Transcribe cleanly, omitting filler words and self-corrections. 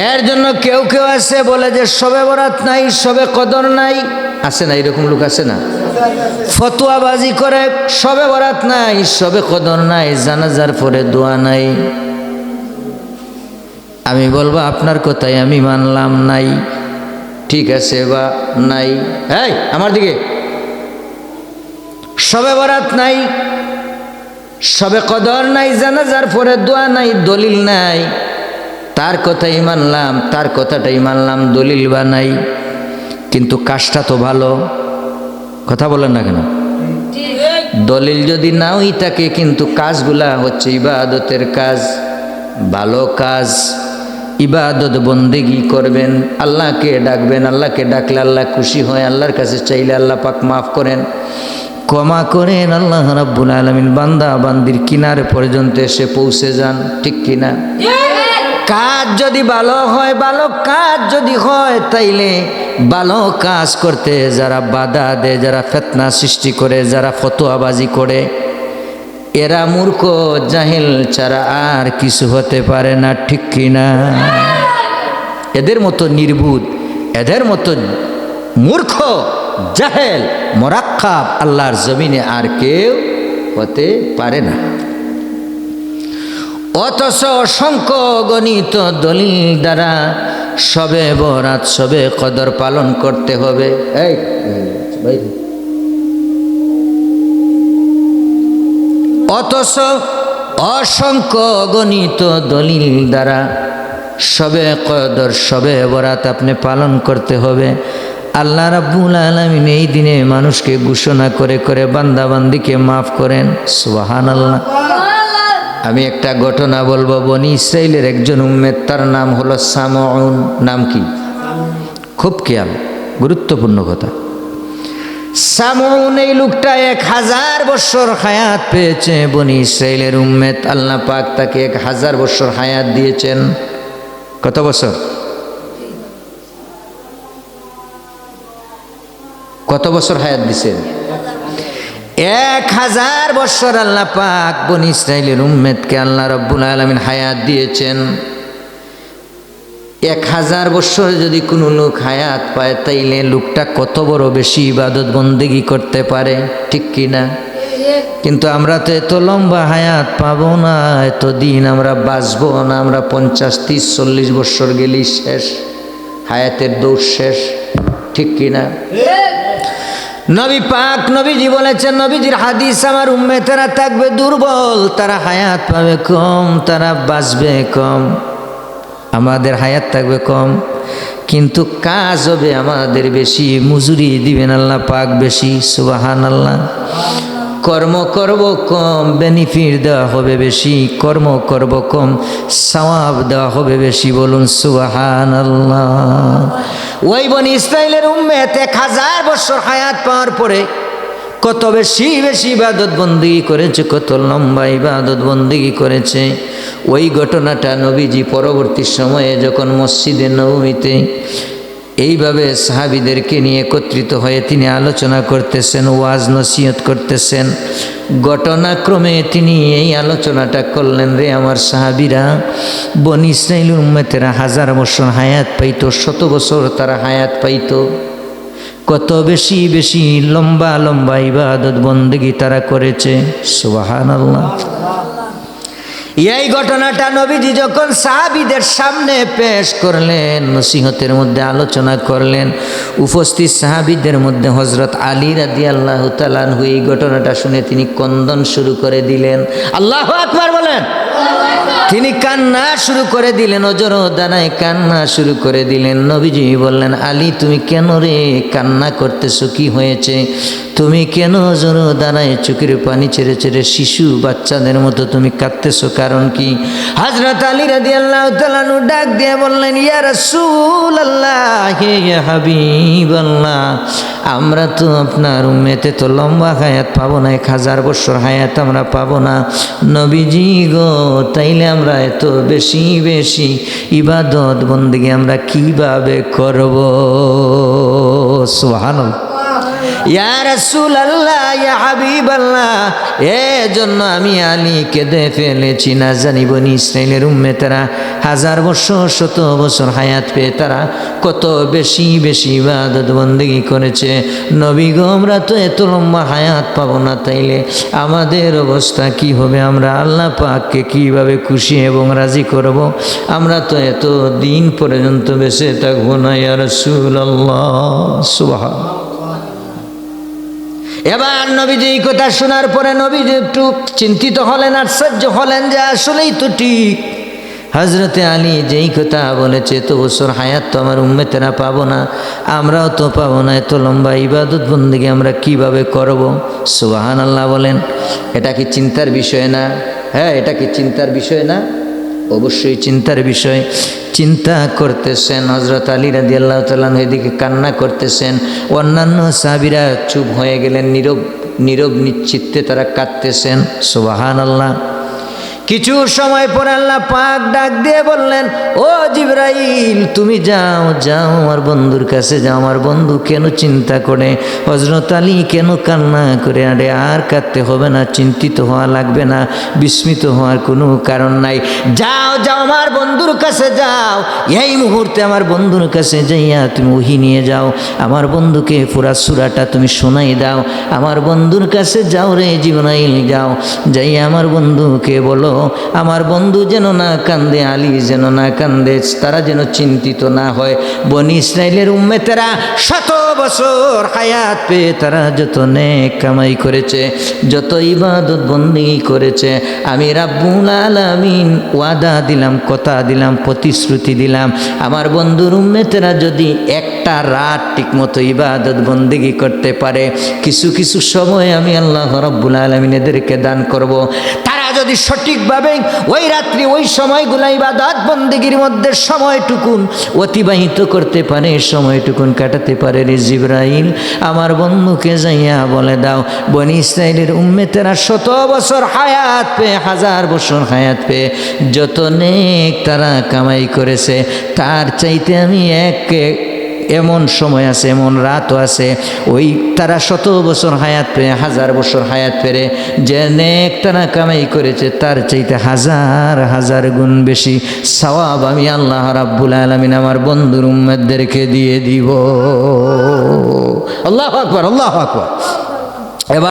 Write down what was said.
এর জন্য কেউ কেউ আছে বলে যে শবে বরাত নাই, শবে কদর নাই, আছে না? এরকম লোক আছে না? ফতোয়াবাজি করে শবে বরাত নাই, শবে কদর নাই, জানাজার পরে দোয়া নাই। আমি বলবো আপনার কথাই আমি মানলাম, নাই, ঠিক আছে বা নাই। এই আমার দিকে, শবে বরাত নাই, শবে কদর নাই, জানাজার পরে দোয়া নাই, দলিল নাই, তার কথাই মানলাম, তার কথাটাই মানলাম, দলিল বা নাই। কিন্তু কাজটা তো ভালো, কথা বলেন না কেন? দলিল যদি নাওই থাকে কিন্তু কাজগুলা হচ্ছে ইবাদতের কাজ, ভালো কাজ। ইবাদত বন্দেগি করবেন, আল্লাহকে ডাকবেন, আল্লাহকে ডাকলে আল্লাহ খুশি হয়, আল্লাহর কাছে চাইলে আল্লাহ পাক মাফ করেন, ক্ষমা করেন। আল্লাহ রাব্বুল আলামিন বান্দা বান্দির কিনারে পর্যন্ত এসে পৌঁছে যান, ঠিক কিনা? কাজ যদি ভালো হয়, ভালো কাজ যদি হয়, তাইলে ভালো কাজ করতে যারা বাধা দেয়, যারা ফিতনা সৃষ্টি করে, যারা ফতোয়াবাজি করে, এরা মূর্খ জাহিল ছাড়া আর কিছু হতে পারে না, ঠিক কিনা? এদের মতো নির্বুধ, এদের মতো মূর্খ জাহেল মোরাক্কাব আল্লাহর জমিনে আর কেউ হতে পারে না। অথচ অসংখ্য গণিত দলিল দ্বারা শবে বরাত, শবে কদর পালন করতে হবে। এই অথচ অসংখ্য গণিত দলিল দ্বারা শবে কদর, শবে বরাত আপনি পালন করতে হবে। আল্লাহ রাব্বুল আলামিন এই দিনে মানুষকে ঘোষণা করে করে বান্দা বান্দিকে মাফ করেন। সুবহানাল্লাহ। আমি একটা ঘটনা বলবো। বনি ইসরাইলের একজন উম্মত, তার নাম হলো সামউন। নাম কি? খুব খেয়াল, গুরুত্বপূর্ণ কথা। সামউন এই লোকটা 1000 বছর হায়াত পেয়েছে। বনি ইসরাইলের উম্মত, আল্লাহ পাক তাকে 1000 বছর হায়াত দিয়েছেন। কত বছর? কত বছর হায়াত দিয়েছেন? 1000 বছর আল্লাহ পাক বনি ইসরাইলের উম্মতকে আল্লাহ রাব্বুল আলামিন হায়াত দিয়েছেন। 1000 বছর যদি কোনো লোক হায়াত পায়, তাইলে লোকটা কত বড় বেশি ইবাদত বন্দেগি করতে পারে, ঠিক কিনা? কিন্তু আমরা তো এত লম্বা হায়াত পাবো না, এত দিন আমরা বাঁচবো না। আমরা 50, 30, 40 বছর গেলেই শেষ, হায়াতের দৌড় শেষ, ঠিক কিনা? নবী পাক নবীজি বলেছেন, নবীজির হাদিস, আমার উম্মতেরা থাকবে দুর্বল, তারা হায়াত পাবে কম, তারা বাঁচবে কম। আমাদের হায়াত থাকবে কম, কিন্তু কাজ হবে আমাদের বেশি, মজুরি দিবেন আল্লাহ পাক বেশি। সুবহানাল্লাহ। কর্ম করব কম, বেনিফিট দেওয়া হবে বেশি। কর্ম করব কম, সওয়াব দেওয়া হবে বেশি। বলুন সুবহানাল্লাহ। ওই বনি ইসরাইলের উম্মত 1000 বছর হায়াত পাওয়ার পরে কত বেশি বেশি ইবাদত বন্দেগি করেছে, কত লম্বা ইবাদত বন্দেগি করেছে। ওই ঘটনাটা নবীজি পরবর্তী সময়ে যখন মসজিদে নববীতে এইভাবে সাহাবীদেরকে নিয়ে একত্রিত হয়ে তিনি আলোচনা করতেছেন, ওয়াজ নসিহত করতেছেন, ঘটনাক্রমে তিনি এই আলোচনাটা করলেন, রে আমার সাহাবীরা, বনি ইসরাইল উম্মতেরা 1000 বছর হায়াত পাইতো, 100 বছর তারা হায়াত পাইতো। কত বেশি বেশি লম্বা লম্বা ইবাদত বন্দেগি তারা করেছে। সুবহানাল্লাহ। এই ঘটনাটা নবীজি যখন সাহাবীদের সামনে পেশ করলেন, নসিহতের মধ্যে আলোচনা করলেন, উপস্থিত সাহাবীদের মধ্যে হযরত আলী রাদিয়াল্লাহু তাআলা আনহু এই ঘটনাটা শুনে তিনি ক্রন্দন শুরু করে দিলেন। আল্লাহু আকবার বলেন। তিনি কান্না শুরু করে দিলেন, অজর দানায় কান্না শুরু করে দিলেন। নবীজি বললেন, আলী তুমি কেন রে কান্না করতেছো, কি হয়েছে? তুমি কেন অজর দানায় চোখের পানি ছেড়ে ছেড়ে শিশু বাচ্চাদের মতো তুমি কাঁদতেছো, কারণ কি? হযরত আলী রাদিয়াল্লাহু তাআলা আনহু ডাক দিয়ে বললেন, ইয়া রাসূলুল্লাহ, হে হাবিবাল্লাহ, আমরা তো আপনার উম্মতে তো লম্বা হায়াত পাবো না, 1000 বছর হায়াত আমরা পাবো না নবীজি গো, তাইলে আমরা এত বেশি বেশি ইবাদত বন্দেগি আমরা কিভাবে করব? সুবহানাল্লাহ। ইয়া রাসূলুল্লাহ, ইয়া হাবিবাল্লাহ, এজন্য আমি আলী কেঁদে ফেলেছি। না জানি বনি ইসরাইলের উম্মতেরা 1000 বছর 100 বছর হায়াত পেয়ে তারা কত বেশি বেশি ইবাদত বন্দেগী করেছে। নবী গো, আমরা তো এত লম্বা হায়াত পাবো না, তাইলে আমাদের অবস্থা কি হবে? আমরা আল্লাহ পাককে কিভাবে খুশি এবং রাজি করব? আমরা তো এত দিন পর্যন্ত বেঁচে থাকবো না। ইয়া রাসূলুল্লাহ, সুবহানাল্লাহ। এবার নবীজি এই কথা শোনার পরে নবীজি একটু চিন্তিত হলেন, আশ্চর্য হলেন যে আসলেই তো ঠিক হজরতে আলী যেই কথা বলেছে, এত বছর হায়াত তো আমার উম্মতেরা পাবো না, আমরাও তো পাবো না, এত লম্বা ইবাদত বন্দেগী আমরা কিভাবে করব? সুবহানাল্লাহ বলেন। এটা কি চিন্তার বিষয় না? হ্যাঁ, এটা কি চিন্তার বিষয় না? অবশ্যই চিন্তার বিষয়। চিন্তা করতেছেন হজরত আলী রাদিয়াল্লাহু তাআলা, এদিকে কান্না করতেছেন, অন্যান্য সাহাবীরা চুপ হয়ে গেলেন, নীরব নিশ্চিত্তে তারা কাঁদতেছেন। সুবহানাল্লাহ। কিছু সময় পরে আল্লাহ পাক ডাক দিয়ে বললেন, ও জিবরাইল, তুমি যাও যাও আমার বন্ধুর কাছে যাও। আমার বন্ধু কেন চিন্তা করে? হযরত আলী কেন কান্না করে? আরে আর কাঁদতে হবে না, চিন্তিত হওয়া লাগবে না, বিস্মিত হওয়ার কোনো কারণ নাই। যাও যাও আমার বন্ধুর কাছে যাও, এই মুহূর্তে আমার বন্ধুর কাছে যাইয়া তুমি ওহী নিয়ে যাও, আমার বন্ধুকে পুরা সূরাটা তুমি শোনাই দাও। আমার বন্ধুর কাছে যাও রে জিবরাইল, যাও, যাইয়া আমার বন্ধুকে বলো আমার বন্ধু যেন না কান্দে, আলী যেন না কান্দে, তারা যেন চিন্তিত না হয়। বনি ইসরাইলের উম্মতেরা 100 বছর হায়াত পেয়ে তারা যত নেক কামাই করেছে, যত ইবাদত বন্দেগী করেছে, আমি রাব্বুল আলামিন ওয়াদা দিলাম, কথা দিলাম, প্রতিশ্রুতি দিলাম, আমার বন্ধুর উম্মতেরা যদি একটা রাত ঠিকমতো ইবাদত বন্দেগী করতে পারে, কিছু কিছু সময় আমি আল্লাহ রাব্বুল আলামিন এদেরকে দান করব। তারা যদি সঠিকভাবে ওই রাত্রি ওই সময়গুলো ইবাদত বন্দেগীর মধ্যে সময়টুকুন অতিবাহিত করতে পারে, সময়টুকুন কাটাতে পারে, রে জিবরাইল আমার বন্ধুকে যাইয়া বলে দাও, বনি ইসরাইলের উম্মতেরা 100 বছর হায়াত পেয়ে, 1000 বছর হায়াত পেয়ে যত নেক তারা কামাই করেছে, তার চাইতে আমি এমন সময় আছে, এমন রাতও আছে, ওই তারা 100 বছর হায়াত পেয়ে, 1000 বছর হায়াত পেরে যে নেক তারা কামাই করেছে, তার চাইতে 1000 গুণ বেশি সওয়াব আমি আল্লাহ রাব্বুল আলামিন আমার বন্ধুর উম্মতদেরকে দিয়ে দিব। আল্লাহু আকবার, আল্লাহু আকবার।